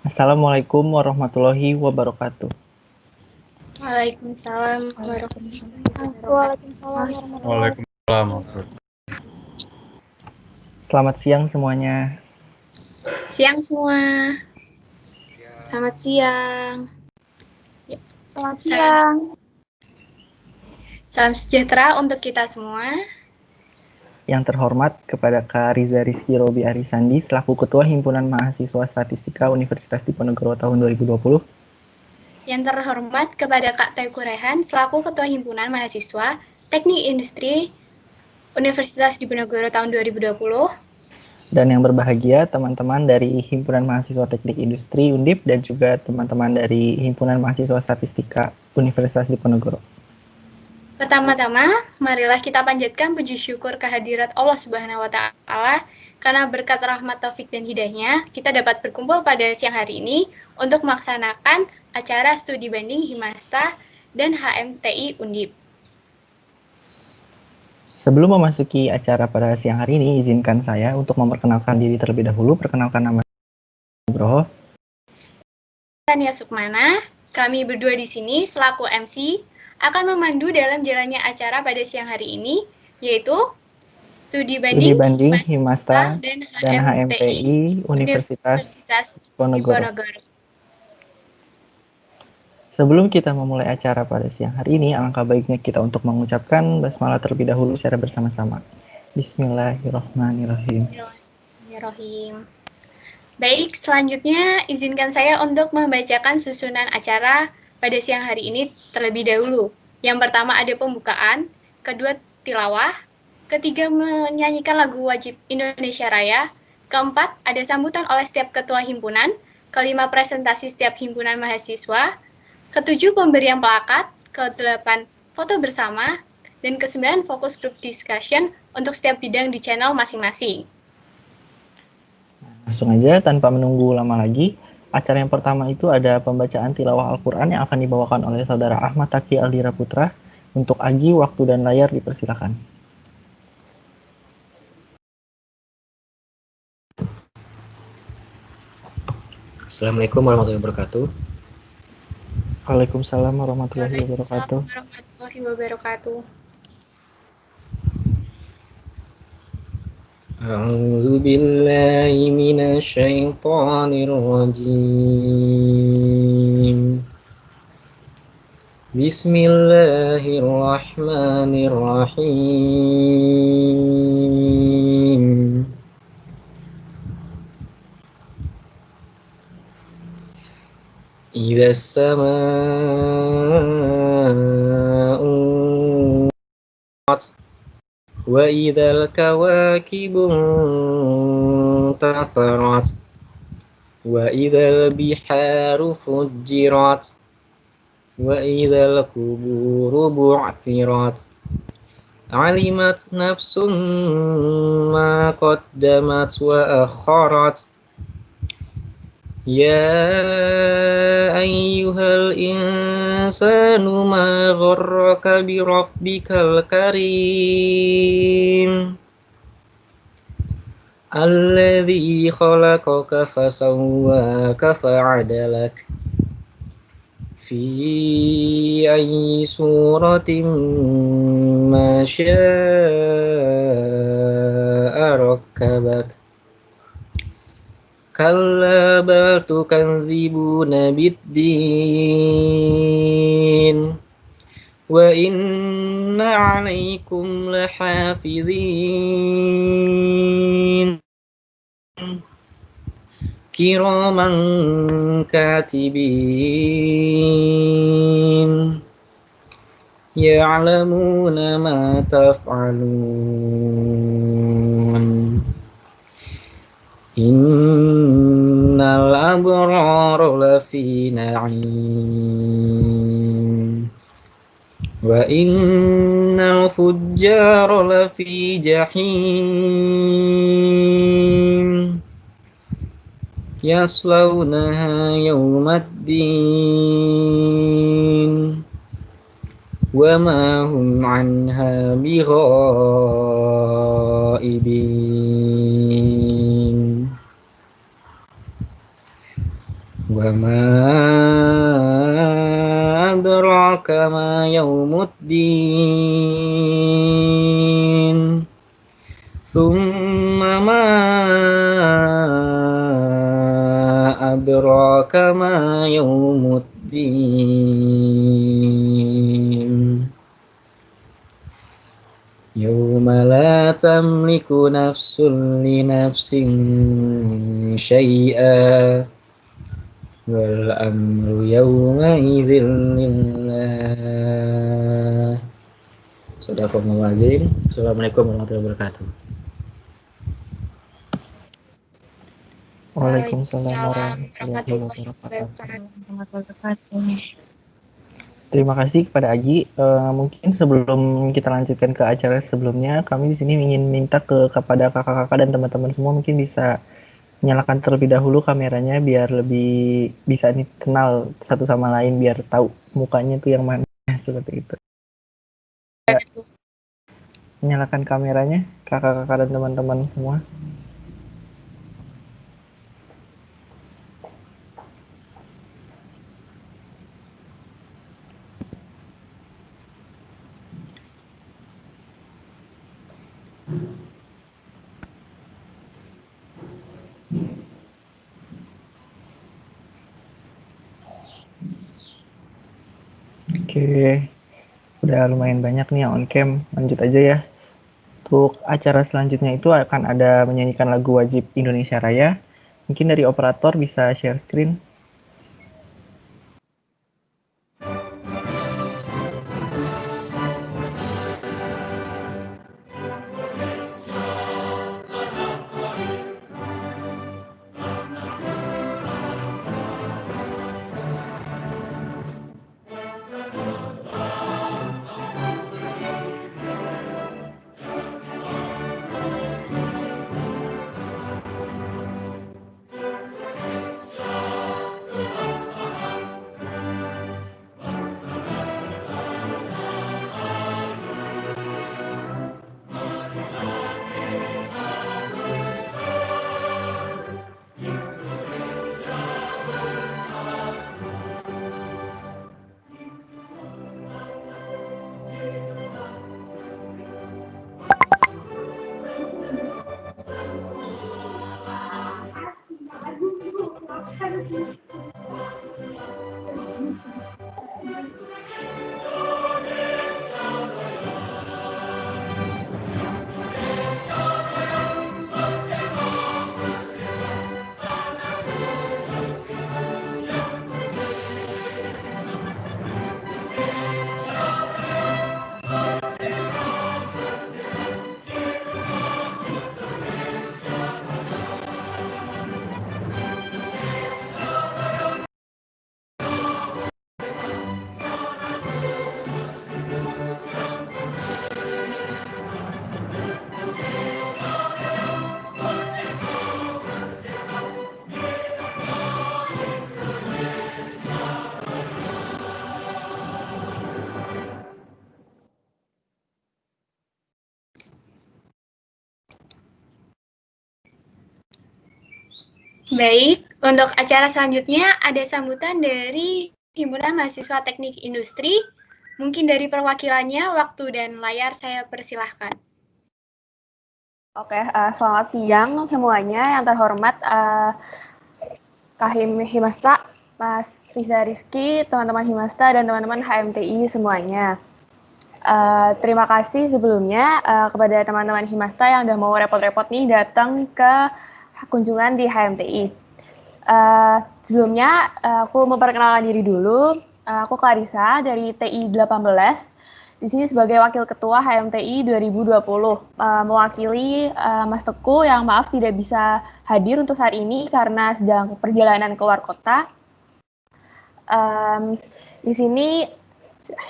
Assalamualaikum warahmatullahi wabarakatuh. Waalaikumsalam warahmatullahi Waalaikumsalam wabarakatuh. warahmatullahi wabarakatuh. Waalaikumsalam warahmatullahi. Selamat siang semuanya. Siang semua. Selamat siang. Selamat Salam, siang. salam sejahtera untuk kita semua. Yang terhormat kepada Kak Riza Rizky Robi Arisandi selaku Ketua Himpunan Mahasiswa Statistika Universitas Diponegoro tahun 2020. Yang terhormat kepada Kak Teuku Rehan selaku Ketua Himpunan Mahasiswa Teknik Industri Universitas Diponegoro tahun 2020. Dan yang berbahagia teman-teman dari Himpunan Mahasiswa Teknik Industri Undip dan juga teman-teman dari Himpunan Mahasiswa Statistika Universitas Diponegoro. Pertama-tama, marilah kita panjatkan puji syukur kehadirat Allah Subhanahu wa Ta'ala, karena berkat rahmat taufik dan hidayahnya, kita dapat berkumpul pada siang hari ini untuk melaksanakan acara studi banding Himasta dan HMTI Undip. Sebelum memasuki acara pada siang hari ini, izinkan saya untuk memperkenalkan diri terlebih dahulu. Perkenalkan nama Nugroho. Tania Sukmana, kami berdua di sini selaku MC akan memandu dalam jalannya acara pada siang hari ini, yaitu studi banding Himasta dan HMTI Universitas Diponegoro. Sebelum kita memulai acara pada siang hari ini, alangkah baiknya kita untuk mengucapkan basmalah terlebih dahulu secara bersama-sama. Bismillahirrahmanirrahim. Baik, selanjutnya izinkan saya untuk membacakan susunan acara pada siang hari ini terlebih dahulu. Yang pertama ada pembukaan, kedua tilawah, ketiga menyanyikan lagu wajib Indonesia Raya, keempat ada sambutan oleh setiap ketua himpunan, kelima presentasi setiap himpunan mahasiswa, ketujuh pemberian plakat, kedelapan foto bersama, dan kesembilan fokus group discussion untuk setiap bidang di channel masing-masing. Langsung aja tanpa menunggu lama lagi, acara yang pertama itu ada pembacaan tilawah Al-Quran yang akan dibawakan oleh Saudara Ahmad Taki Aldira Putra. Untuk Agi, waktu dan layar dipersilakan. Assalamualaikum warahmatullahi wabarakatuh. Waalaikumsalam warahmatullahi wabarakatuh. Warahmatullahi wabarakatuh. A'udzu billahi minasy syaithanir rajim. Bismillahirrahmanirrahim. Idza samaa'u wa idzal kawakibu intatharat wa idzal biharu fujjirat wa idzal quburu bu'thirat alimat nafsum ma qaddamat wa akharat ya ayyuhal insanu ma gharraka bi rabbikal karim alladzi khalaqaka fasawwaka fa'adalak fi ayyi suratin ma syaa rakkabak kalla bal tukadzibuna biddin wa inna 'alaikum lahafizin kiraman katibin ya'lamuna ma taf'alun innal abrara lafi na'im wa innal fujjara lafi jahim yaslawnaha yawmaddin wa ma hum 'anha bighaibin وما أدراك ما يوم الدين ثم ما أدراك ما يوم الدين يوم لا تملك نفس لنفس شيئا والأمر يومئذ لله. Sadaqallahul azim. Assalamualaikum warahmatullahi wabarakatuh. Waalaikumsalam Waalaikumsalam warahmatullahi warahmatullahi wabarakatuh. wabarakatuh. Terima kasih kepada Agi. Mungkin sebelum kita lanjutkan ke acara sebelumnya, kami di sini ingin minta kepada kakak-kakak dan teman-teman semua mungkin bisa nyalakan terlebih dahulu kameranya biar lebih bisa nih kenal satu sama lain, biar tahu mukanya tuh yang mana seperti itu. Nyalakan kameranya kakak-kakak dan teman-teman semua. Oke, udah lumayan banyak nih yang on cam. Lanjut aja ya. Untuk acara selanjutnya itu akan ada menyanyikan lagu wajib Indonesia Raya. Mungkin dari operator bisa share screen. Baik, untuk acara selanjutnya ada sambutan dari Himpunan Mahasiswa Teknik Industri. Mungkin dari perwakilannya, waktu dan layar saya persilahkan. Oke, selamat siang semuanya. Yang terhormat Kahim Himasta, Mas Riza Rizky, teman-teman Himasta, dan teman-teman HMTI semuanya. Terima kasih sebelumnya kepada teman-teman Himasta yang udah mau repot-repot nih datang ke kunjungan di HMTI. Sebelumnya aku memperkenalkan diri dulu. Aku Clarissa dari TI 18. Di sini sebagai Wakil Ketua HMTI 2020, mewakili Mas Teguh yang maaf tidak bisa hadir untuk saat ini karena sedang perjalanan keluar kota. Di sini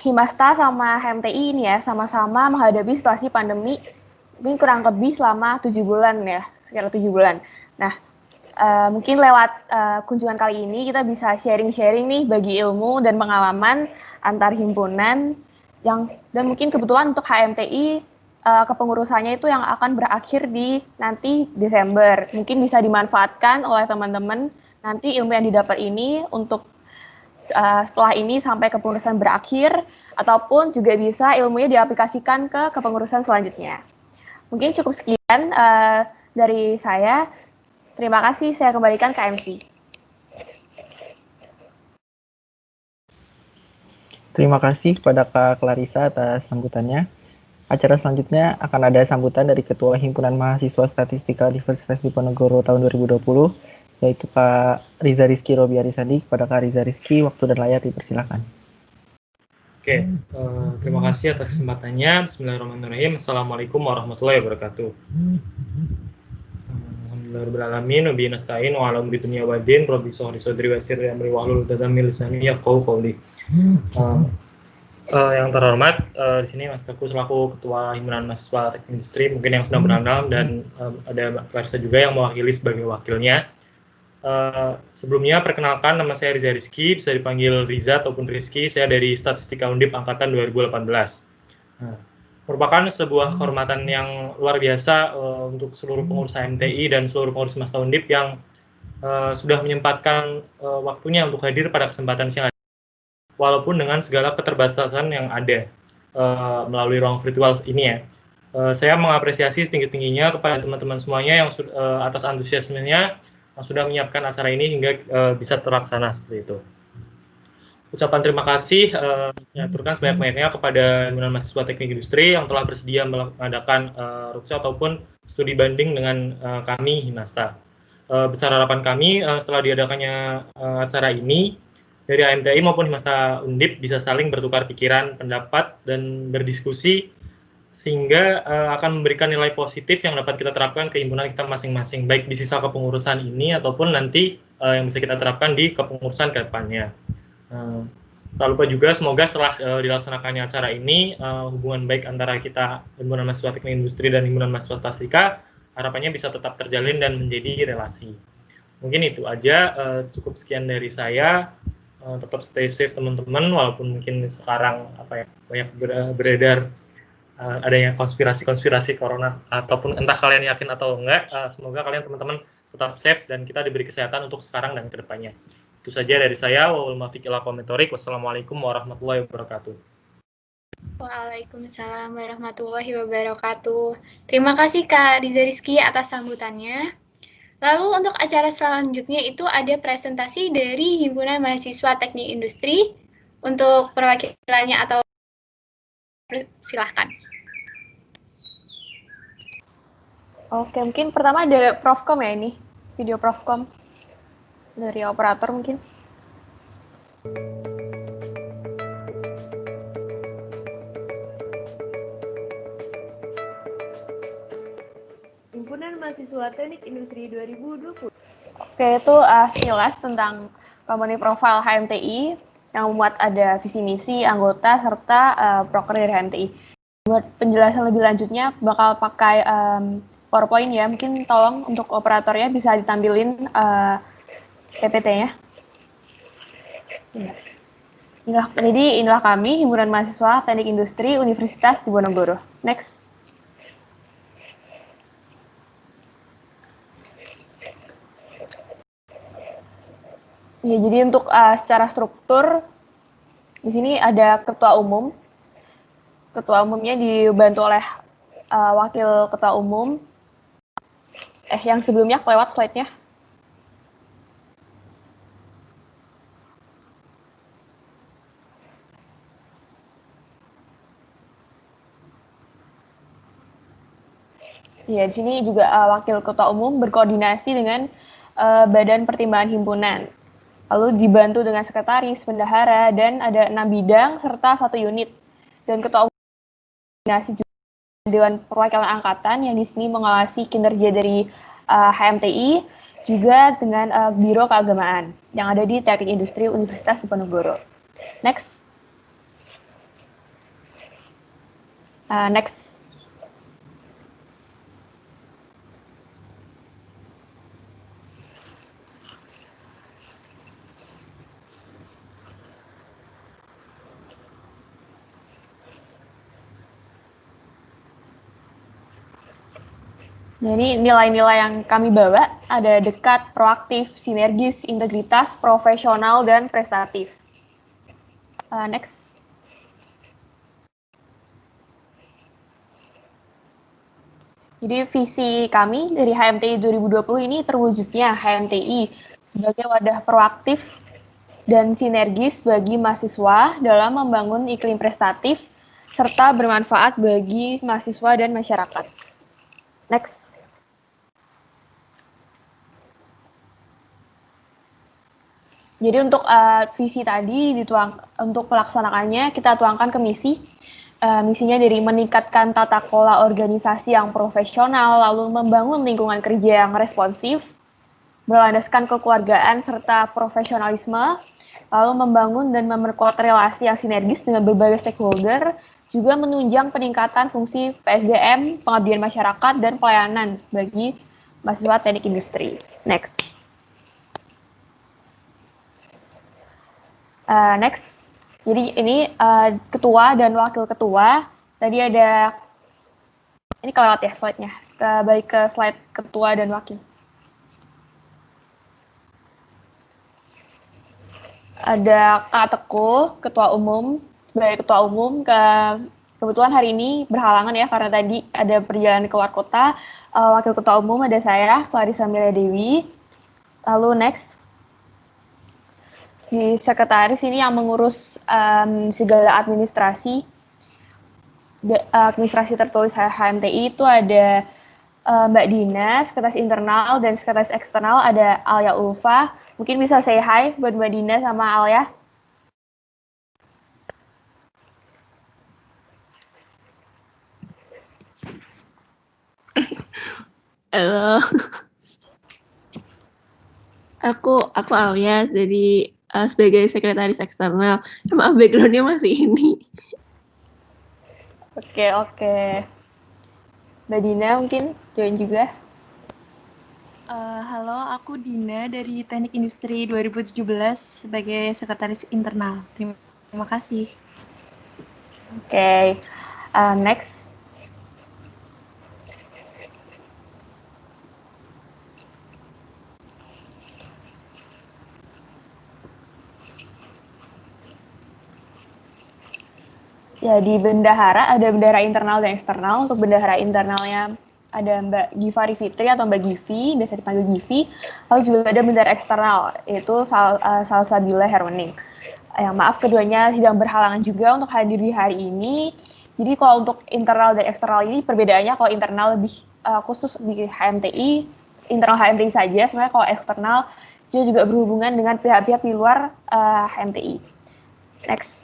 Himasta sama HMTI ini ya sama-sama menghadapi situasi pandemi mungkin kurang lebih selama 7 bulan ya, sekitar 7 bulan. Nah, mungkin lewat kunjungan kali ini kita bisa sharing-sharing nih bagi ilmu dan pengalaman antar himpunan dan mungkin kebetulan untuk HMTI kepengurusannya itu yang akan berakhir di nanti Desember. Mungkin bisa dimanfaatkan oleh teman-teman nanti ilmu yang didapat ini untuk setelah ini sampai kepengurusan berakhir, ataupun juga bisa ilmunya diaplikasikan ke kepengurusan selanjutnya. Mungkin cukup sekian dari saya. Terima kasih, saya kembalikan ke MC. Terima kasih kepada Kak Clarissa atas sambutannya. Acara selanjutnya akan ada sambutan dari Ketua Himpunan Mahasiswa Statistika Universitas Diponegoro tahun 2020, yaitu Kak Riza Rizky Robiarisandi. Kepada Kak Riza Rizky, waktu dan layar dipersilakan. Oke, terima kasih atas kesempatannya. Bismillahirrahmanirrahim. Assalamualaikum warahmatullahi wabarakatuh. Alhamdulillahirrahmanirrahim. Nabi nasta'in wa ala umri dunia wa din. Rabbi sohri sodri wa sirri amri wa hlul 'uqdatam min lisani yafqahu qawli. Yang terhormat, di sini Mas Teguh selaku Ketua Himpunan Mahasiswa Teknik Industri, mungkin yang sedang berandal, dan ada Mbak Clarissa juga yang mewakili sebagai wakilnya. Sebelumnya perkenalkan, nama saya Riza Rizky, bisa dipanggil Riza ataupun Rizky. Saya dari Statistika Undip angkatan 2018. Merupakan sebuah kehormatan yang luar biasa untuk seluruh pengurus HMTI dan seluruh pengurus Masta Undip yang sudah menyempatkan waktunya untuk hadir pada kesempatan siang hari, walaupun dengan segala keterbatasan yang ada melalui ruang virtual ini ya. Saya mengapresiasi setinggi-tingginya kepada teman-teman semuanya yang atas antusiasmenya yang sudah menyiapkan acara ini hingga bisa terlaksana seperti itu. Ucapan terima kasih saya aturkan sebanyak-banyaknya kepada Himpunan Mahasiswa Teknik Industri yang telah bersedia mengadakan workshop ataupun studi banding dengan kami Himasta. Besar harapan kami setelah diadakannya acara ini, dari HMTI maupun Himasta Undip bisa saling bertukar pikiran, pendapat, dan berdiskusi sehingga akan memberikan nilai positif yang dapat kita terapkan ke himpunan kita masing-masing, baik di sisa kepengurusan ini ataupun nanti yang bisa kita terapkan di kepengurusan ke depannya. Tak lupa juga semoga setelah dilaksanakannya acara ini, hubungan baik antara kita Himpunan Mahasiswa Teknik Industri dan Himpunan Mahasiswa Statistika harapannya bisa tetap terjalin dan menjadi relasi. Mungkin itu aja, cukup sekian dari saya. Tetap stay safe teman-teman, walaupun mungkin sekarang banyak beredar adanya konspirasi corona, ataupun entah kalian yakin atau enggak, semoga kalian teman-teman tetap safe dan kita diberi kesehatan untuk sekarang dan kedepannya. Itu saja dari saya. Wassalamualaikum warahmatullahi wabarakatuh. Waalaikumsalam warahmatullahi wabarakatuh. Terima kasih Kak Riza Rizky atas sambutannya. Lalu untuk acara selanjutnya itu ada presentasi dari Himpunan Mahasiswa Teknik Industri. Untuk perwakilannya atau silahkan. Oke, mungkin pertama ada Profkom ya ini, video Profkom dari operator mungkin. Himpunan Mahasiswa Teknik Industri 2020. Oke, itu sekilas tentang company profile HMTI yang memuat ada visi misi, anggota, serta proker dari HMTI. Buat penjelasan lebih lanjutnya bakal pakai PowerPoint ya. Mungkin tolong untuk operatornya bisa ditampilin PPT-nya. Inilah kami, Himpunan Mahasiswa Teknik Industri Universitas Diponegoro. Next. Ya, jadi untuk secara struktur di sini ada ketua umum. Ketua umumnya dibantu oleh wakil ketua umum. Yang sebelumnya kelewat slide-nya. Ya, di sini juga wakil ketua umum berkoordinasi dengan badan pertimbangan himpunan. Lalu dibantu dengan sekretaris, bendahara, dan ada 6 bidang serta 1 unit. Dan ketua umum koordinasi juga Dewan Perwakilan Angkatan yang di sini mengawasi kinerja dari HMTI, juga dengan Biro Keagamaan yang ada di Teknik Industri Universitas Diponegoro. Next. Next. Jadi nilai-nilai yang kami bawa ada dekat, proaktif, sinergis, integritas, profesional, dan prestatif. Next. Jadi visi kami dari HMTI 2020 ini terwujudnya HMTI sebagai wadah proaktif dan sinergis bagi mahasiswa dalam membangun iklim prestatif serta bermanfaat bagi mahasiswa dan masyarakat. Next. Jadi untuk visi tadi untuk pelaksanakannya kita tuangkan ke misi. Misinya dari meningkatkan tata kelola organisasi yang profesional, lalu membangun lingkungan kerja yang responsif, berlandaskan kekeluargaan serta profesionalisme, lalu membangun dan memperkuat relasi yang sinergis dengan berbagai stakeholder, juga menunjang peningkatan fungsi PSDM, pengabdian masyarakat, dan pelayanan bagi mahasiswa teknik industri. Next. Next. Jadi ini ketua dan wakil ketua. Tadi ada, ini kelewat ya slide-nya. Balik ke slide ketua dan wakil. Ada Kak Teguh, ketua umum. Sebagai ketua umum, kebetulan hari ini berhalangan ya, karena tadi ada perjalanan keluar kota. Wakil ketua umum ada saya, Clarissa Amelia Dewi. Lalu next. Di sekretaris ini yang mengurus segala administrasi tertulis HMTI itu ada Mbak Dina, sekretaris internal, dan sekretaris eksternal ada Alia Ulfa. Mungkin bisa say hi buat Mbak Dina sama Alia. Halo. Aku Alia, jadi sebagai sekretaris eksternal. Maaf, background-nya masih ini. Oke. Mbak Dina mungkin join juga. Halo, aku Dina dari Teknik Industri 2017 sebagai sekretaris internal. Terima kasih. Oke. Next. Ya, di bendahara ada bendahara internal dan eksternal. Untuk bendahara internalnya ada Mbak Givari Fitri atau Mbak Givi, biasa dipanggil Givi. Lalu juga ada bendahara eksternal, yaitu Salsabila Herwening. Yang maaf, keduanya sedang berhalangan juga untuk hadir di hari ini. Jadi kalau untuk internal dan eksternal ini perbedaannya, kalau internal lebih khusus di HMTI, internal HMTI saja. Sebenarnya kalau eksternal juga berhubungan dengan pihak-pihak di luar HMTI. Next.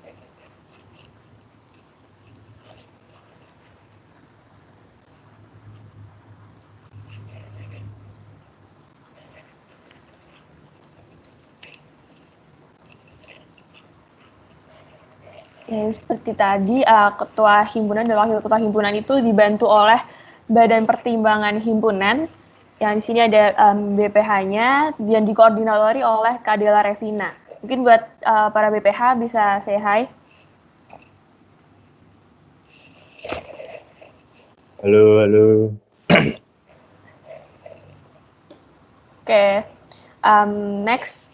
Ya, seperti tadi, ketua himpunan dan wakil ketua himpunan itu dibantu oleh Badan Pertimbangan Himpunan, yang di sini ada BPH-nya, dan dikoordinatori oleh Kak Dela Revina. Mungkin buat para BPH bisa say hi. Halo. Oke, next.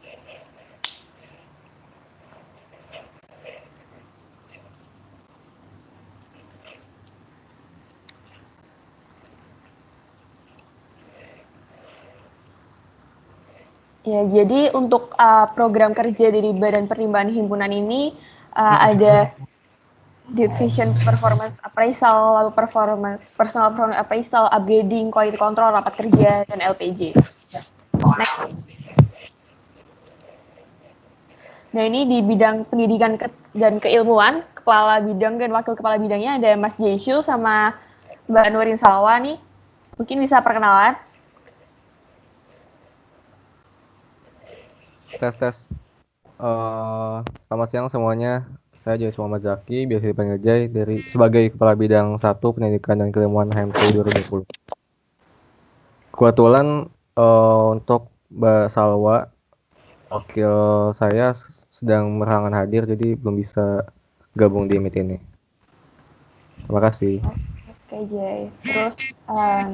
Ya, jadi untuk program kerja dari Badan Pertimbangan Himpunan ini ada Division Performance Appraisal, lalu Personal Performance Appraisal, Upgrading, Quality Control, Rapat Kerja, dan LPJ. Next. Nah, ini di bidang pendidikan dan keilmuan, kepala bidang dan wakil kepala bidangnya ada Mas Jeshu sama Mbak Nurin Salwa nih. Mungkin bisa perkenalan. Tes. Selamat siang semuanya. Saya Jais Muhammad Zaki, biasa dipanggil Jai, sebagai Kepala Bidang 1 Pendidikan dan Keilmuan HMTI 2020. Kebetulan untuk Mbak Salwa, wakil saya sedang berhalangan hadir, jadi belum bisa gabung di meet ini. Terima kasih. Oke, Jay. Terus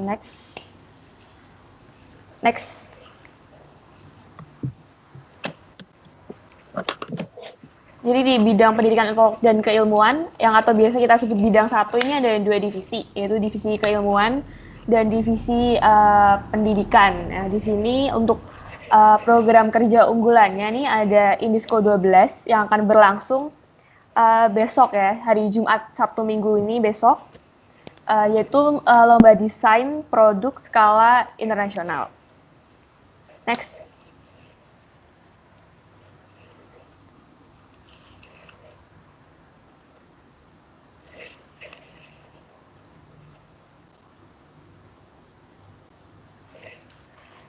next. Next. Jadi di bidang pendidikan dan keilmuan, yang atau biasa kita sebut bidang 1 ini ada 2 divisi, yaitu divisi keilmuan dan divisi pendidikan. Nah, di sini untuk program kerja unggulannya nih ada Indisco 12 yang akan berlangsung besok ya, hari Jumat, Sabtu, Minggu ini besok, yaitu lomba desain produk skala internasional. Next.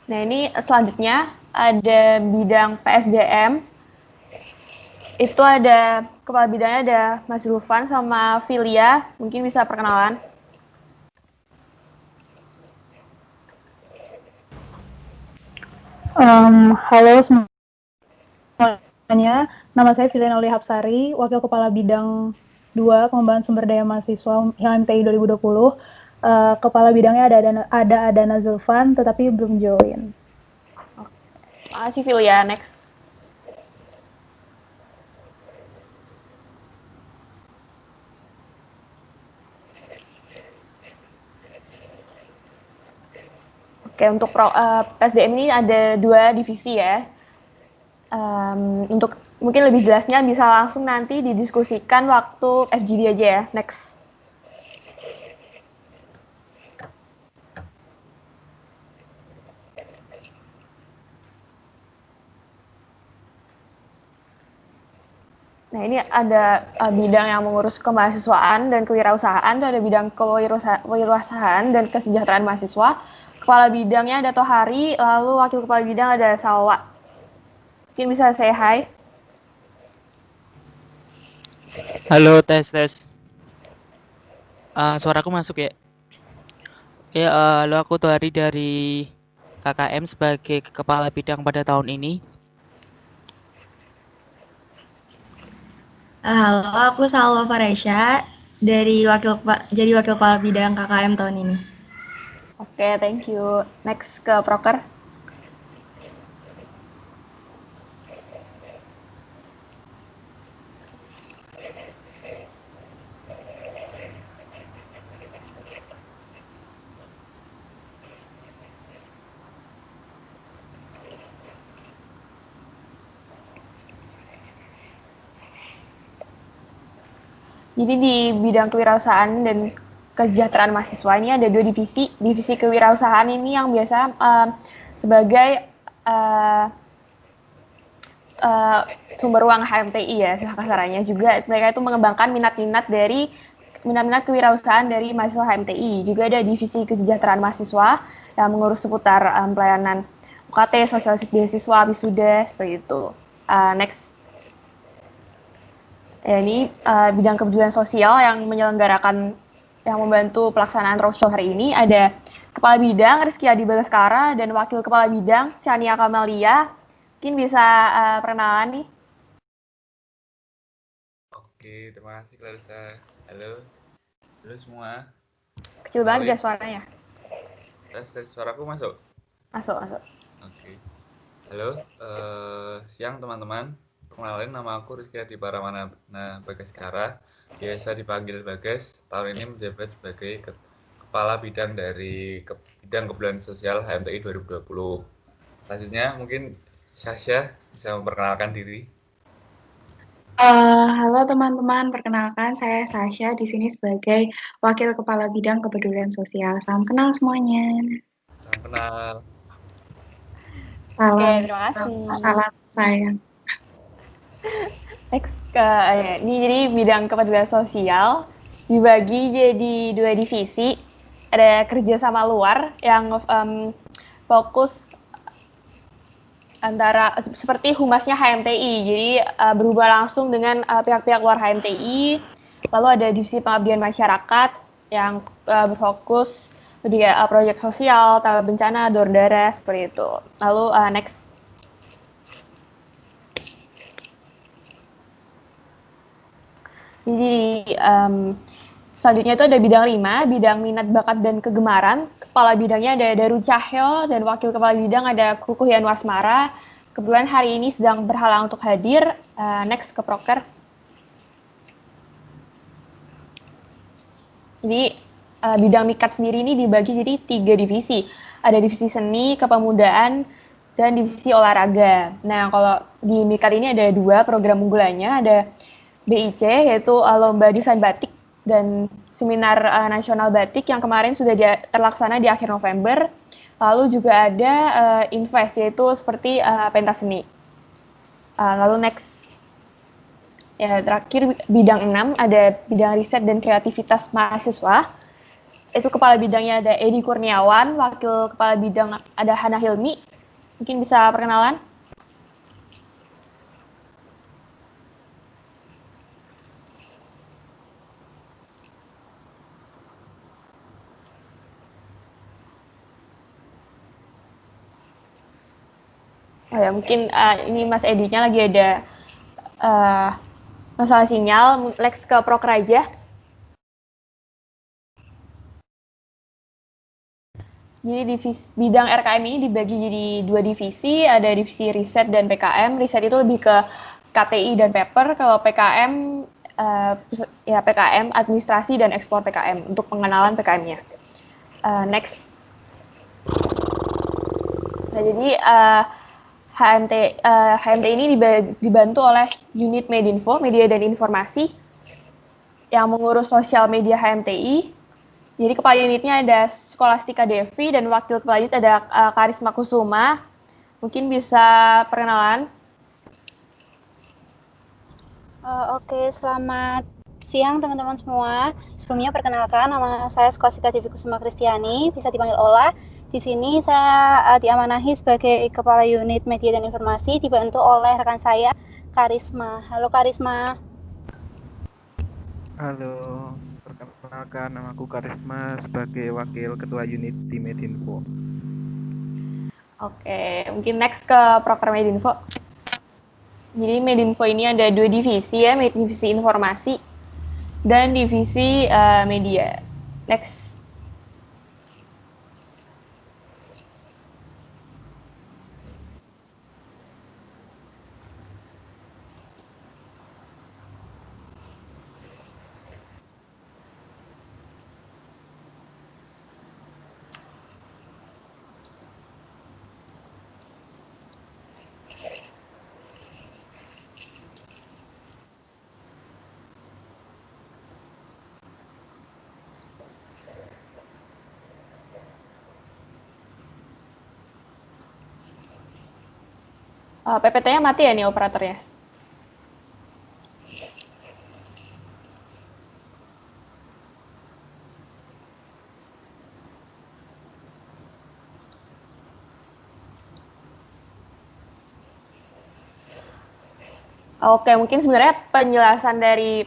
Nah, ini selanjutnya ada bidang PSDM. Itu ada kepala bidangnya ada Mas Zulfan sama Filia. Mungkin bisa perkenalan. Halo semuanya, nama saya Filia Noli Hapsari, Wakil Kepala Bidang 2 Pengembangan Sumber Daya Mahasiswa HMTI 2020. Kepala bidangnya ada Adana Zulfan, tetapi belum join. Makasih Filia, next. Oke, untuk PSDM ini ada 2 divisi ya. Untuk mungkin lebih jelasnya bisa langsung nanti didiskusikan waktu FGD aja ya. Next. Nah, ini ada bidang yang mengurus kemahasiswaan dan kewirausahaan, itu ada bidang kewirausahaan dan kesejahteraan mahasiswa. Kepala bidangnya ada Tohari, lalu wakil kepala bidang ada Salwa. Mungkin bisa say hi. Halo, tes. Suaraku masuk ya? Ya, halo, aku Tohari dari KKM sebagai kepala bidang pada tahun ini. Halo, aku Salwa Faresha jadi wakil kepala bidang KKM tahun ini. Oke, thank you. Next ke Proker. Jadi di bidang kewirausahaan dan kesejahteraan mahasiswa ini ada 2 divisi. Divisi kewirausahaan ini yang biasa sebagai sumber uang HMTI ya, kasarannya juga mereka itu mengembangkan minat-minat kewirausahaan dari mahasiswa HMTI. Juga ada divisi kesejahteraan mahasiswa yang mengurus seputar pelayanan UKT, sosialisasi beasiswa, wisuda, seperti itu. Next. Ya, ini bidang kepedulian sosial yang membantu pelaksanaan roadshow hari ini ada Kepala Bidang Rizky Adi Bagaskara dan Wakil Kepala Bidang Syania Kamalia. Mungkin bisa perkenalan nih. Oke, terima kasih Clarissa. Halo semua. Kecil banget ya suaranya. Tes suaraku masuk? Masuk. Oke. Halo, siang teman-teman. Perkenalkan, nama aku Rizky Adi Paramana Bagaskara, biasa dipanggil Bagas. Tahun ini menjabat sebagai Kepala Bidang dari Bidang Kepedulian Sosial HMTI 2020. Selanjutnya mungkin Sasha bisa memperkenalkan diri. Halo teman-teman, perkenalkan saya Sasha di sini sebagai Wakil Kepala Bidang Kepedulian Sosial. Salam kenal semuanya. Salam kenal. Oke, terima kasih. Salam sayang. Next ini jadi bidang kepedulian sosial dibagi jadi 2 divisi. Ada kerjasama luar yang fokus antara seperti humasnya HMTI, jadi berhubungan langsung dengan pihak-pihak luar HMTI. Lalu ada divisi pengabdian masyarakat yang berfokus di proyek sosial, tanggap bencana, donor darah, seperti itu. Lalu next. Jadi selanjutnya itu ada bidang 5, bidang minat, bakat, dan kegemaran. kepala bidangnya ada Daru Cahyo dan wakil kepala bidang ada Kukuhian Wasmara. Kebetulan hari ini sedang berhalang untuk hadir. Next ke proker. Jadi bidang MIKAT sendiri ini dibagi jadi 3 divisi. Ada divisi seni, kepemudaan, dan divisi olahraga. Nah, kalau di MIKAT ini ada 2 program unggulannya, ada BIC yaitu Lomba Desain Batik dan Seminar Nasional Batik yang kemarin sudah terlaksana di akhir November. Lalu juga ada Invest yaitu seperti pentas seni. Lalu next. Ya, terakhir bidang 6 ada bidang riset dan kreativitas mahasiswa. Itu kepala bidangnya ada Edi Kurniawan, wakil kepala bidang ada Hana Hilmi. Mungkin bisa perkenalan? Oh ya, mungkin ini Mas Edinya lagi ada masalah sinyal. Lex ke proker aja. Jadi bidang RKM ini dibagi jadi 2 divisi, ada divisi riset dan PKM. Riset itu lebih ke KTI dan paper, kalau PKM ya PKM administrasi dan ekspor PKM untuk pengenalan PKM-nya. Next. Nah, jadi HMT ini dibantu oleh unit Medinfo, Media dan Informasi, yang mengurus sosial media HMTI. Jadi kepala unitnya ada Skolastika Devi dan wakil kepala unit ada Karisma Kusuma. Mungkin bisa perkenalan. Oke, selamat siang teman-teman semua. Sebelumnya perkenalkan, nama saya Skolastika Devi Kusuma Kristiani, bisa dipanggil Ola. Di sini saya diamanahi sebagai kepala unit media dan informasi, dibantu oleh rekan saya Karisma. Halo Karisma. Halo, perkenalkan namaku Karisma sebagai wakil ketua unit di Medinfo. Oke, mungkin next ke proker Medinfo. Jadi Medinfo ini ada 2 divisi ya, divisi informasi dan divisi media. Next. PPT-nya mati ya nih operatornya? Oke, mungkin sebenarnya penjelasan dari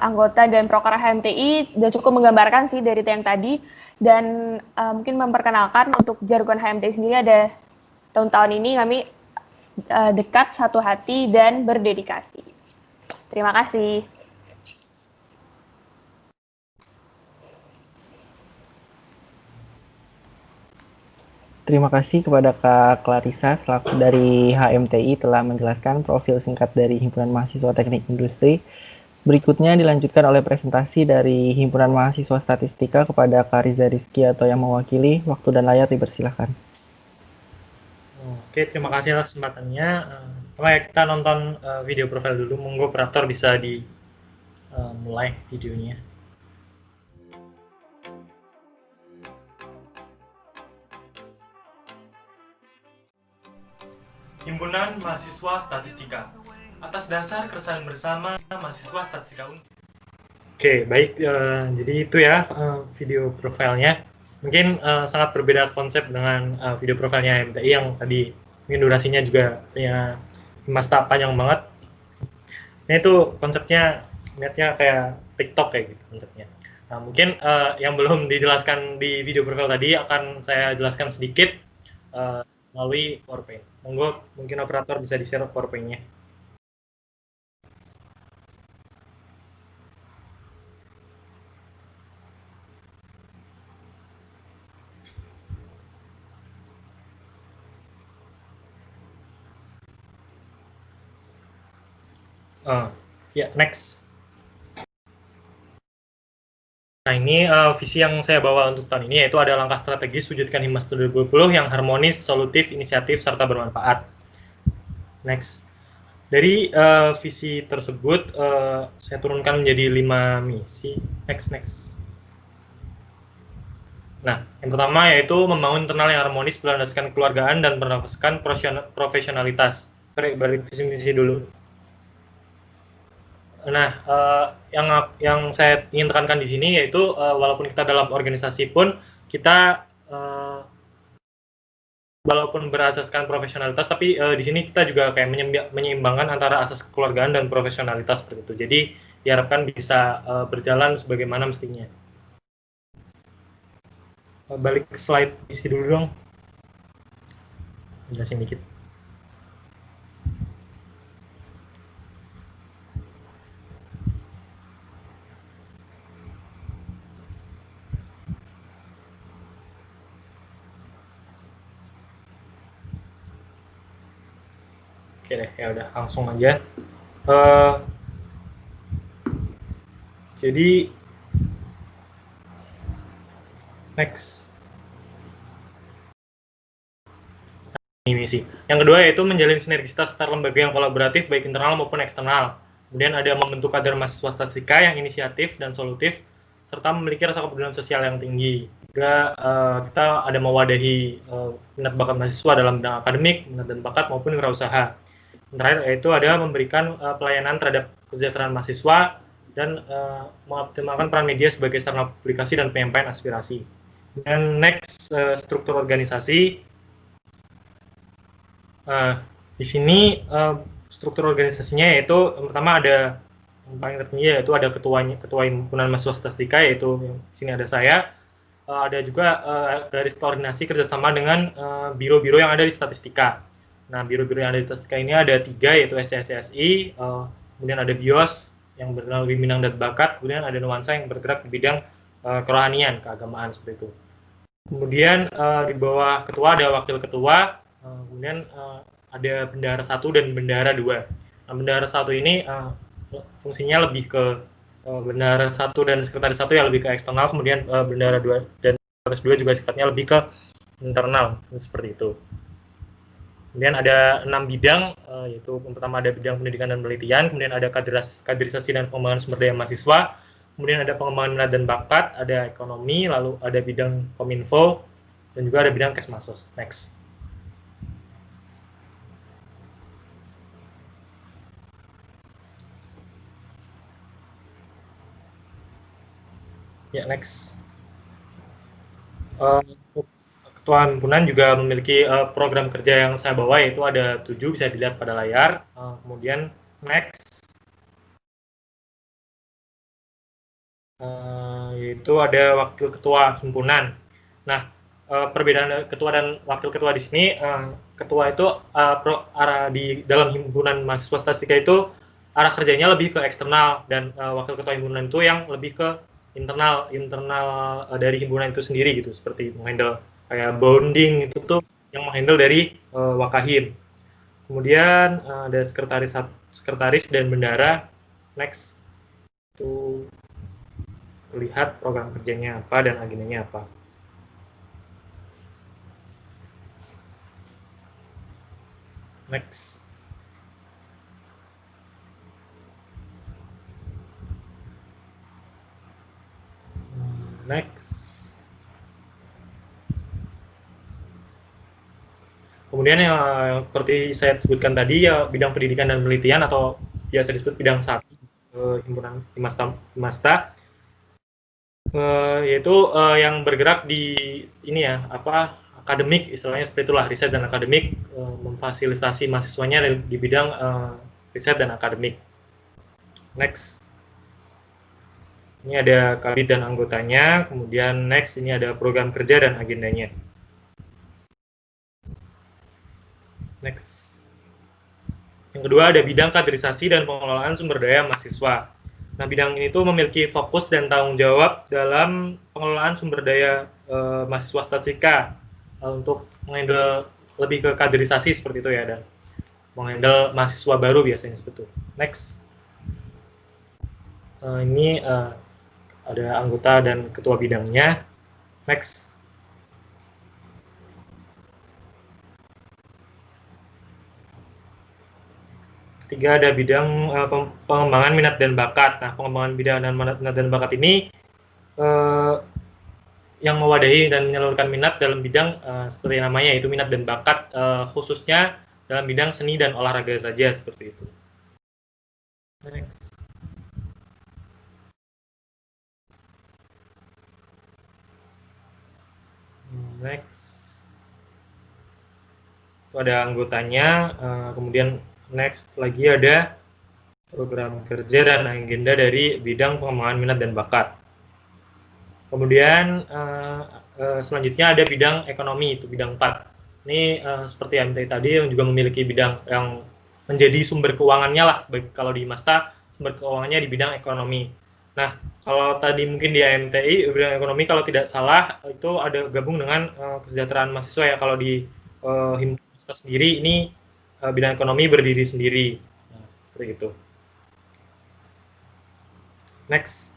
anggota dan proker HMTI sudah cukup menggambarkan sih dari yang tadi, dan mungkin memperkenalkan untuk jargon HMTI sendiri ada tahun-tahun ini kami dekat, satu hati, dan berdedikasi. Terima kasih. Terima kasih kepada Kak Clarissa selaku dari HMTI telah menjelaskan profil singkat dari Himpunan Mahasiswa Teknik Industri. Berikutnya dilanjutkan oleh presentasi dari Himpunan Mahasiswa Statistika kepada Kak Riza Rizky atau yang mewakili. Waktu dan layar dipersilahkan. Oke, terima kasih atas kesempatannya. Kita nonton video profil dulu. Monggo operator bisa mulai videonya. Himpunan Mahasiswa Statistika. Atas dasar keresahan bersama mahasiswa Statistika Undip. Oke, baik. Jadi itu ya video profilnya. Mungkin sangat berbeda konsep dengan video profilnya HMTI yang tadi mungkin durasinya juga punya masa panjang banget. Nah itu konsepnya lihatnya kayak TikTok kayak gitu konsepnya. Nah mungkin yang belum dijelaskan di video profil tadi akan saya jelaskan sedikit melalui PowerPoint. Monggo mungkin operator bisa di-share PowerPoint-nya. Ya, next. Nah, ini visi yang saya bawa untuk tahun ini, yaitu ada langkah strategis wujudkan Himas 2020 yang harmonis, solutif, inisiatif, serta bermanfaat. Next. Dari visi tersebut, saya turunkan menjadi 5 misi. Next. Nah, yang pertama yaitu membangun internal yang harmonis berlandaskan kekeluargaan dan bernafaskan profesionalitas. Balik visi-misi dulu. Nah, yang saya ingin tekankan di sini yaitu walaupun kita dalam organisasi pun kita walaupun berasaskan profesionalitas, tapi di sini kita juga kayak menyeimbangkan antara asas kekeluargaan dan profesionalitas seperti itu. Jadi diharapkan bisa berjalan sebagaimana mestinya. Balik ke slide isi dulu dong. Jelasin dikit. Oke deh, ya udah langsung aja. Jadi next. Misi. Yang kedua yaitu menjalin sinergisitas antar lembaga yang kolaboratif baik internal maupun eksternal. Kemudian ada membentuk kader mahasiswa statistika yang inisiatif dan solutif serta memiliki rasa kepedulian sosial yang tinggi. Juga kita ada mewadahi minat bakat mahasiswa dalam bidang akademik, minat dan bakat maupun wirausaha. Terakhir yaitu ada memberikan pelayanan terhadap kesejahteraan mahasiswa dan mengoptimalkan peran media sebagai sarana publikasi dan penyampaian aspirasi. Dan next, struktur organisasi. Di sini struktur organisasinya yaitu yang pertama ada yang paling tertinggi yaitu ada ketua himpunan mahasiswa statistika, yaitu di sini ada saya. Ada juga garis koordinasi kerjasama dengan biro-biro yang ada di statistika. Nah, biro-biro yang ada di statistika ini ada 3, yaitu SCSI, kemudian ada BIOS yang bergerak di bidang dan bakat, kemudian ada Nuansa yang bergerak di bidang kerohanian, keagamaan seperti itu. Kemudian di bawah ketua ada wakil ketua. Kemudian ada bendahara 1 dan bendahara 2. Nah, bendahara 1 ini fungsinya lebih ke bendahara 1 dan sekretaris 1 yang lebih ke eksternal, kemudian bendahara 2 dan sekretaris 2 juga sifatnya lebih ke internal, seperti itu. Kemudian ada 6 bidang, yaitu yang pertama ada bidang pendidikan dan penelitian, kemudian ada kaderisasi dan pengembangan sumber daya mahasiswa, kemudian ada pengembangan minat dan bakat, ada ekonomi, lalu ada bidang kominfo, dan juga ada bidang kesmasos. Next. Ya, next. Ketua himpunan juga memiliki program kerja yang saya bawa, yaitu ada 7, bisa dilihat pada layar. Kemudian next, yaitu ada wakil ketua himpunan. Nah, perbedaan ketua dan wakil ketua di sini, ketua itu di dalam himpunan mahasiswa statistika itu arah kerjanya lebih ke eksternal, dan wakil ketua himpunan itu yang lebih ke internal dari himpunan itu sendiri gitu, seperti menghandle kayak bonding itu tuh yang menghandle dari Wakahim. Kemudian ada sekretaris dan bendahara. Next, itu lihat program kerjanya apa dan agendanya apa. Next. Next. Kemudian yang seperti saya sebutkan tadi, ya bidang pendidikan dan penelitian atau biasa disebut bidang 1 himpunan Himasta, yaitu yang bergerak di ini ya, akademik, istilahnya seperti itulah, riset dan akademik, memfasilitasi mahasiswanya di bidang riset dan akademik. Next. Ini ada kabit dan anggotanya, kemudian next ini ada program kerja dan agendanya. Next. Yang kedua ada bidang kaderisasi dan pengelolaan sumber daya mahasiswa. Nah, bidang ini tuh memiliki fokus dan tanggung jawab dalam pengelolaan sumber daya mahasiswa statistika untuk menghandle lebih ke kaderisasi seperti itu ya, dan menghandle mahasiswa baru biasanya seperti itu. Next. Ini ada anggota dan ketua bidangnya. Next. Ketiga ada bidang pengembangan minat dan bakat. Nah, pengembangan bidang dan minat dan bakat ini yang mewadahi dan menyalurkan minat dalam bidang seperti namanya, yaitu minat dan bakat khususnya dalam bidang seni dan olahraga saja, seperti itu. Next. Itu ada anggotanya. Kemudian next lagi ada program kerja dan agenda dari bidang pengembangan minat dan bakat. Kemudian selanjutnya ada bidang ekonomi, itu bidang 4. Ini seperti MTI tadi yang juga memiliki bidang yang menjadi sumber keuangannya lah, kalau di Masta sumber keuangannya di bidang ekonomi. Nah, kalau tadi mungkin di MTI bidang ekonomi kalau tidak salah itu ada gabung dengan kesejahteraan mahasiswa ya. Kalau di Himasta sendiri ini bidang ekonomi berdiri sendiri. Nah, seperti itu. Next.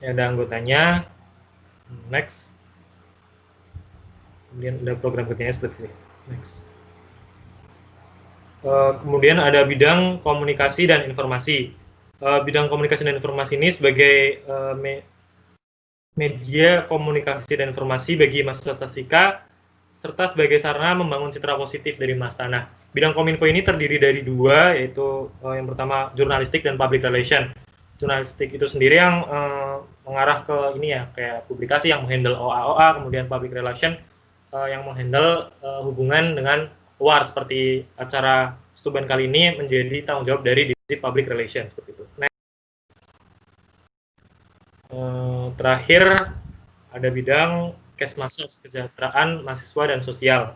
Ini ada anggotanya. Next. Kemudian ada program kerjanya seperti ini. Next. Kemudian ada bidang komunikasi dan informasi. Bidang komunikasi dan informasi ini sebagai media komunikasi dan informasi bagi mahasiswa statistika serta sebagai sarana membangun citra positif dari Masta. Nah, bidang kominfo ini terdiri dari 2, yaitu yang pertama jurnalistik dan public relation. Jurnalistik itu sendiri yang mengarah ke ini ya, kayak publikasi yang menghandle OA, kemudian public relation yang menghandle hubungan dengan luar, seperti acara Stuban kali ini menjadi tanggung jawab dari divisi public relation, seperti itu. Terakhir ada bidang Kesmasos, kesejahteraan mahasiswa dan sosial.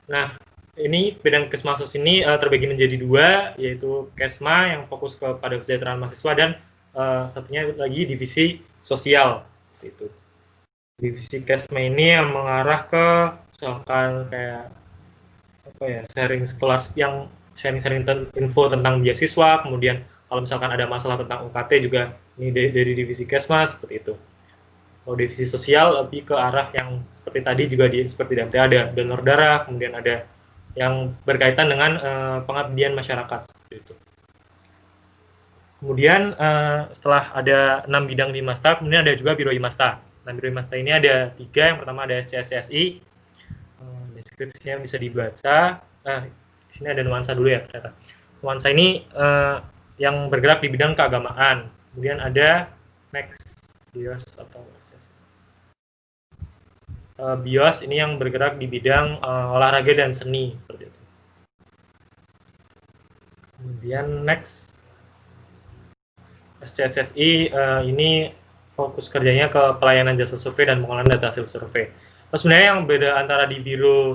Nah, ini bidang Kesmasos ini terbagi menjadi 2, yaitu Kesma yang fokus kepada kesejahteraan mahasiswa dan satunya lagi divisi sosial. Itu. Divisi Kesma ini yang mengarah ke misalkan kayak apa ya, sharing scholarship, yang sharing info tentang beasiswa, kemudian kalau misalkan ada masalah tentang UKT juga ini dari divisi Kesma, seperti itu. Kalau divisi sosial lebih ke arah yang seperti tadi juga seperti DMT ada donor darah, kemudian ada yang berkaitan dengan pengabdian masyarakat, seperti itu. Kemudian setelah ada 6 bidang di Masta, kemudian ada juga Biro Himasta. Nah, Biro Himasta ini ada 3, yang pertama ada SCSSI, deskripsinya bisa dibaca. Nah, di sini ada nuansa dulu ya ternyata. Nuansa ini yang bergerak di bidang keagamaan. Kemudian ada next BIOS atau BIOS ini yang bergerak di bidang olahraga dan seni, seperti itu. Kemudian next SCSSI ini fokus kerjanya ke pelayanan jasa survei dan pengolahan data hasil survei. Terus sebenarnya yang beda antara di biro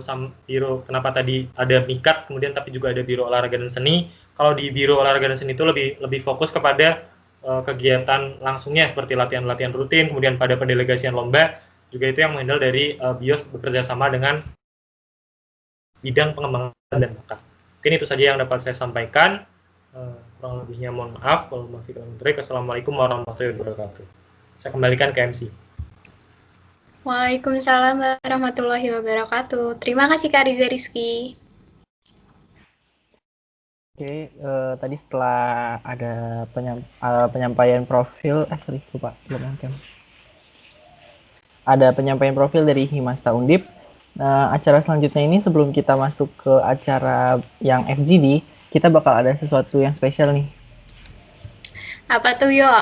kenapa tadi ada MIKAT kemudian tapi juga ada biro olahraga dan seni. Kalau di biro olahraga dan seni itu lebih fokus kepada kegiatan langsungnya seperti latihan-latihan rutin, kemudian pada pendelegasian lomba juga itu yang menghandle dari BIOS bekerja sama dengan bidang pengembangan dan bakat. Mungkin itu saja yang dapat saya sampaikan. Kurang lebihnya mohon maaf. Assalamualaikum warahmatullahi wabarakatuh. Saya kembalikan ke MC. Waalaikumsalam warahmatullahi wabarakatuh. Terima kasih Kak Riza Rizky. Oke, tadi setelah ada penyampaian profil, lupa, belum nonton. Ada penyampaian profil dari Himasta Undip. Acara selanjutnya ini sebelum kita masuk ke acara yang FGD, kita bakal ada sesuatu yang spesial nih. Apa tuh, Yo?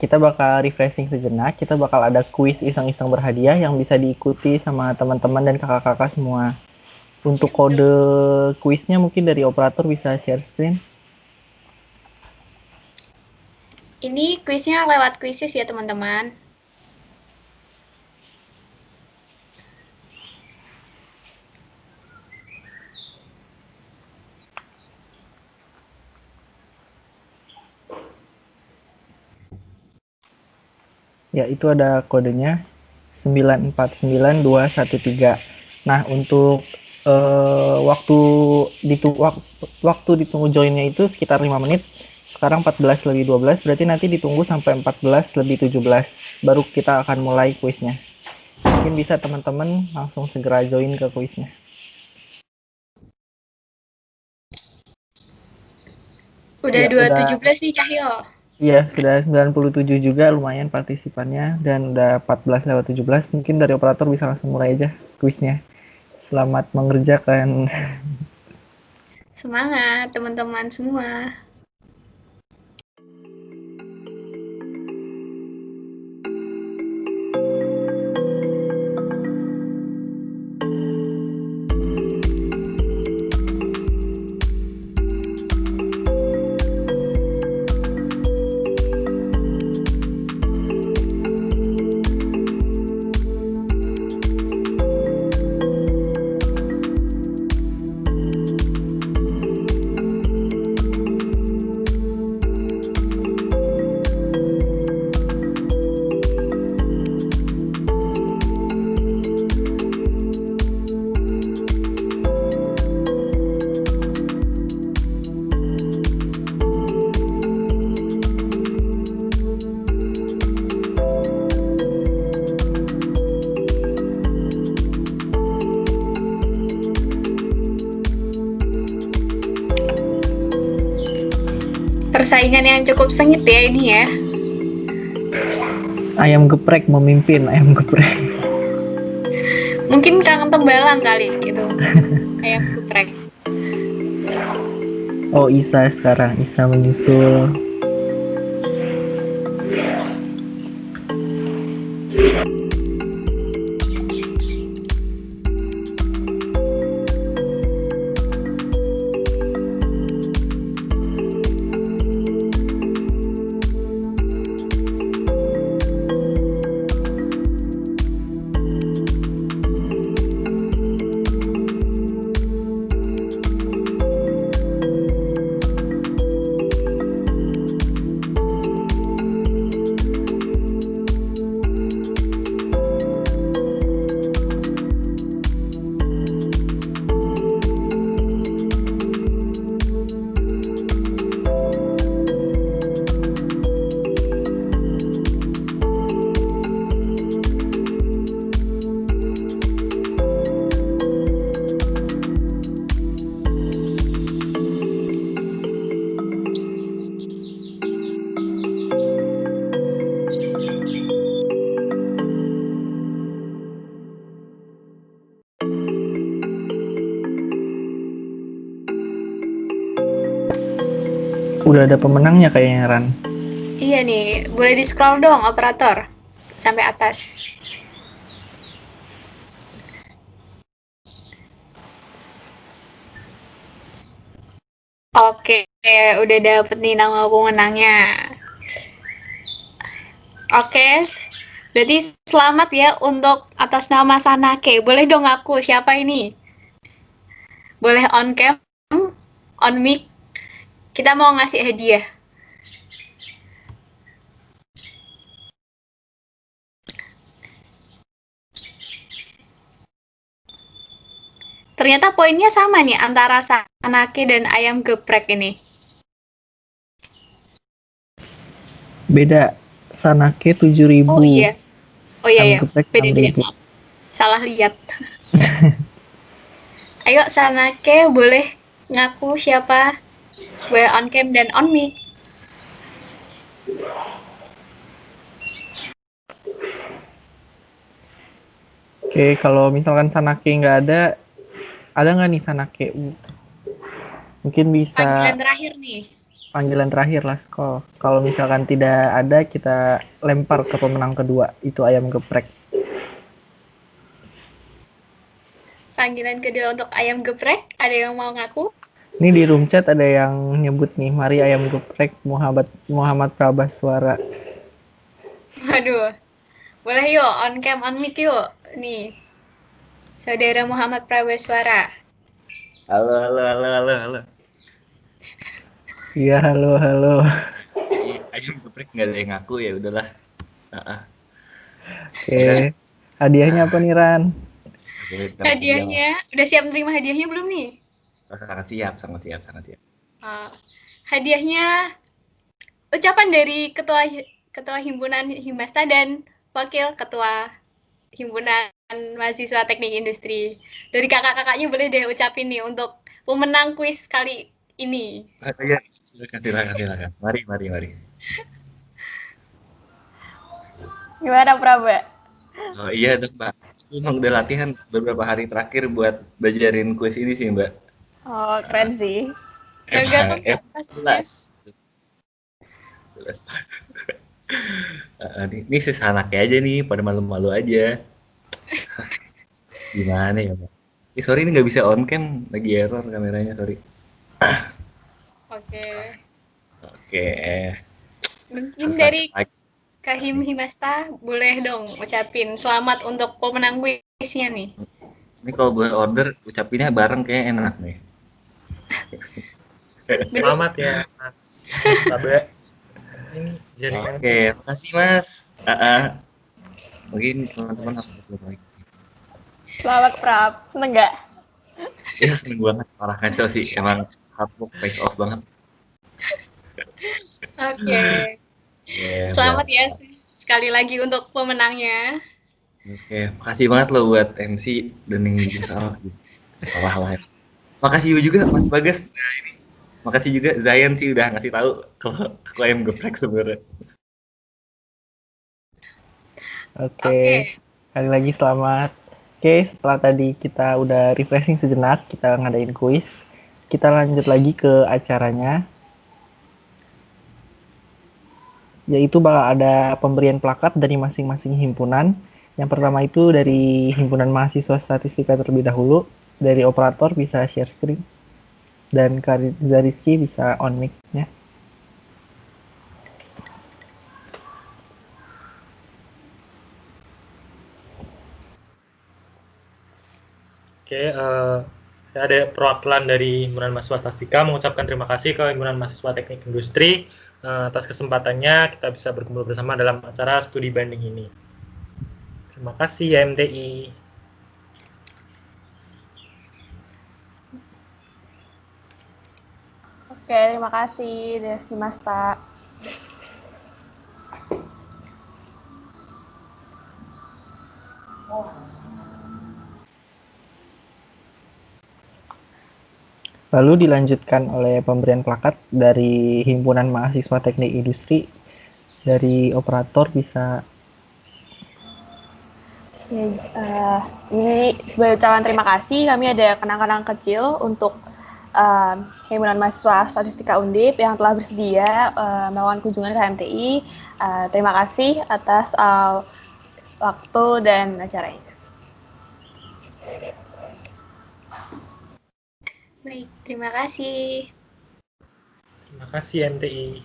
Kita bakal refreshing sejenak, kita bakal ada kuis iseng-iseng berhadiah yang bisa diikuti sama teman-teman dan kakak-kakak semua. Untuk kode kuisnya mungkin dari operator bisa share screen. Ini kuisnya lewat kuisis ya teman-teman. Ya, itu ada kodenya 949213. Nah, untuk waktu waktu ditunggu joinnya itu sekitar 5 menit. Sekarang 14 lebih 12, berarti nanti ditunggu sampai 14 lebih 17 baru kita akan mulai kuisnya. Mungkin bisa teman-teman langsung segera join ke kuisnya. Udah Ya, 217 nih Cahyo. Iya, sudah 97 juga, lumayan partisipannya, dan udah 14 lewat 17. Mungkin dari operator bisa langsung mulai aja kuisnya. Selamat mengerjakan. Semangat teman-teman semua. Persaingan yang cukup sengit ya ini ya. Ayam geprek memimpin, ayam geprek. Mungkin kangen tembalang kali gitu. Ayam geprek. Oh, Isa sekarang, Isa menyusul. Udah ada pemenangnya kayaknya, Ran. Iya nih, boleh di-scroll dong operator sampai atas. Oke, udah dapet nih nama pemenangnya. Oke, berarti selamat ya untuk atas nama Sanake. Boleh dong aku, siapa ini? Boleh on cam, on mic. Kita mau ngasih hadiah. Ternyata poinnya sama nih antara Sanake dan ayam geprek ini. Beda. Sanake 7.000. Oh iya. Oh iya Ayam ya. geprek Beda-beda. 6.000. Salah lihat. Ayo Sanake boleh ngaku siapa? Boleh on cam dan on mic. Oke, kalau misalkan Sanake nggak ada nggak nih Sanake? Mungkin bisa Panggilan terakhir nih. panggilan terakhir last call. Kalau misalkan tidak ada, kita lempar ke pemenang kedua, itu ayam geprek. Panggilan kedua untuk ayam geprek, ada yang mau ngaku? Ini di room chat ada yang nyebut nih, mari ayam geprek Muhammad Prabaswara. Waduh. Boleh yuk, on cam, on mic yuk. Nih. Saudara Muhammad Prabaswara. Halo, halo, halo, halo, halo. Iya, halo. Ayam geprek nggak ada yang ngaku ya udahlah. Oke. Hadiahnya apa nih, Ran? Hadiahnya, udah siap menerima hadiahnya belum nih? Sangat siap, sangat siap, sangat siap. Hadiahnya ucapan dari ketua himpunan Himasta dan wakil ketua himpunan mahasiswa teknik industri. Dari kakak-kakaknya boleh deh ucapin nih untuk pemenang kuis kali ini. Iya, silakan. Mari. Gimana, Praba? Oh iya dong, Mbak. Emang udah latihan beberapa hari terakhir buat belajarin kuis ini sih, Mbak. Oh, keren sih. Gagal kan pastinya. Jelas. Ini sisa anaknya aja nih, pada malu-malu aja. Gimana ya, Mbak? Sorry ini nggak bisa on cam, lagi error kameranya, sorry. Oke. Mungkin Harus dari lagi. Kak Himasta boleh dong ucapin selamat untuk pemenang kuisnya nih. Ini kalau boleh order, ucapinnya bareng kayak enak nih. Selamat ya, Mas. Praba. Ini jaringan. Oke, makasih Mas. Mungkin teman-teman harus berterima lagi. Selamat, Prab. Seneng nggak? Iya, seneng banget. Parah kacau sih. Emang hard work pays off banget. Oke. Selamat ya sekali lagi untuk pemenangnya. Oke, makasih banget loh buat MC dan yang bikin salah. Salah lah ya. Makasih juga Mas Bagas. Nah, ini. Makasih juga Zayan sih udah ngasih tahu kalau aku ayam geprek sebenarnya. Oke. Sekali lagi selamat. Oke, setelah tadi kita udah refreshing sejenak, kita ngadain kuis. Kita lanjut lagi ke acaranya. Yaitu bakal ada pemberian plakat dari masing-masing himpunan. Yang pertama itu dari himpunan mahasiswa statistika terlebih dahulu. Dari operator bisa share screen. Dan Kak Rizky bisa on mic-nya. Oke, saya ada perwakilan dari Himpunan Mahasiswa Statistika mengucapkan terima kasih ke Himpunan Mahasiswa Teknik Industri atas kesempatannya kita bisa berkumpul bersama dalam acara studi banding ini. Terima kasih ya MTI. Oke, terima kasih dari Masta. Lalu dilanjutkan oleh pemberian plakat dari Himpunan Mahasiswa Teknik Industri. Dari operator bisa. Ini sebagai ucapan terima kasih, kami ada kenang-kenang kecil untuk Himpunan Mahasiswa Statistika Undip yang telah bersedia melakukan kunjungan ke HMTI. Terima kasih atas waktu dan acaranya. Baik, terima kasih. Terima kasih MTI.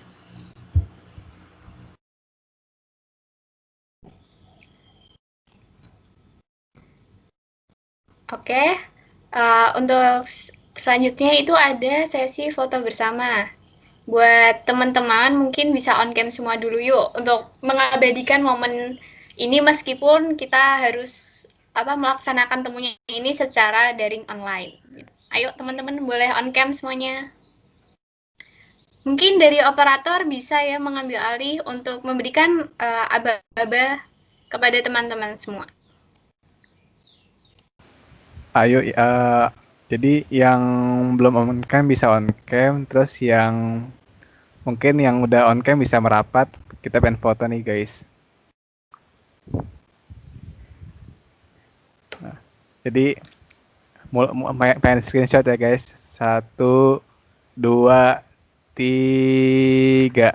Oke, untuk selanjutnya itu ada sesi foto bersama. Buat teman-teman mungkin bisa on cam semua dulu yuk untuk mengabadikan momen ini meskipun kita harus melaksanakan temunya ini secara daring online. Ayo teman-teman boleh on cam semuanya. Mungkin dari operator bisa ya mengambil alih untuk memberikan aba-aba kepada teman-teman semua. Ayo, jadi yang belum on cam bisa on cam, terus yang mungkin yang udah on cam bisa merapat. Kita pengen foto nih guys. Nah, jadi pengen screenshot ya guys. 1, 2, 3.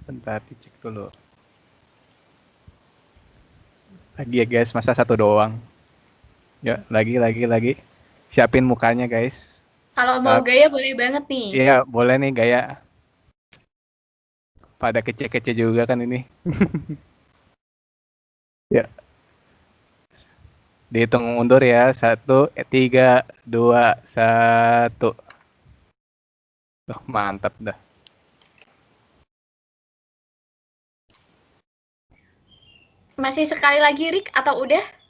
Sebentar dicek dulu. Lagi ya guys, masa 1 doang. Ya, lagi. Siapin mukanya guys. Kalau mau gaya boleh banget nih. Iya, boleh nih gaya. Pada kece-kece juga kan ini. Ya. Dihitung mundur ya. 1, 3, 2, 1. Mantap dah. Masih sekali lagi Rick atau udah?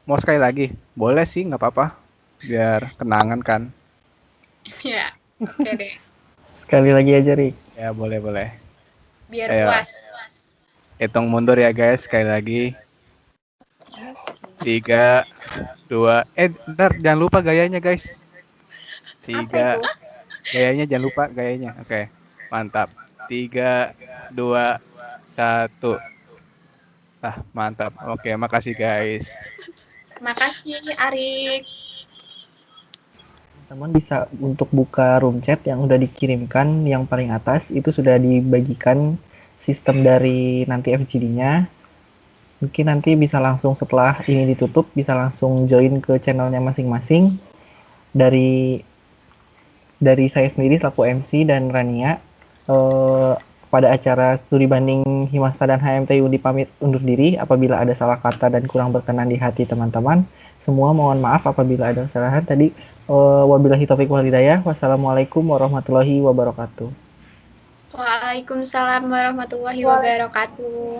Mau sekali lagi? Boleh sih, nggak apa-apa. Biar kenangan kan. Ya, oke deh. Sekali lagi aja, Rik. Ya, boleh. Biar Ayo, puas. hitung mundur ya guys, sekali lagi. 3, 2, ntar jangan lupa gayanya guys. 3, gayanya jangan lupa gayanya. Oke, mantap. 3, 2, 1. Mantap. Oke, makasih guys. Makasih, Arik. Teman bisa untuk buka room chat yang udah dikirimkan yang paling atas itu sudah dibagikan sistem dari nanti FGD-nya. Mungkin nanti bisa langsung setelah ini ditutup bisa langsung join ke channelnya masing-masing. Dari saya sendiri selaku MC dan Rania pada acara studi banding Himasta dan HMTI dipamit undur diri apabila ada salah kata dan kurang berkenan di hati teman-teman. Semua mohon maaf apabila ada kesalahan tadi. Wabillahi taufiq wal hidayah. Wassalamualaikum warahmatullahi wabarakatuh. Waalaikumsalam warahmatullahi wabarakatuh.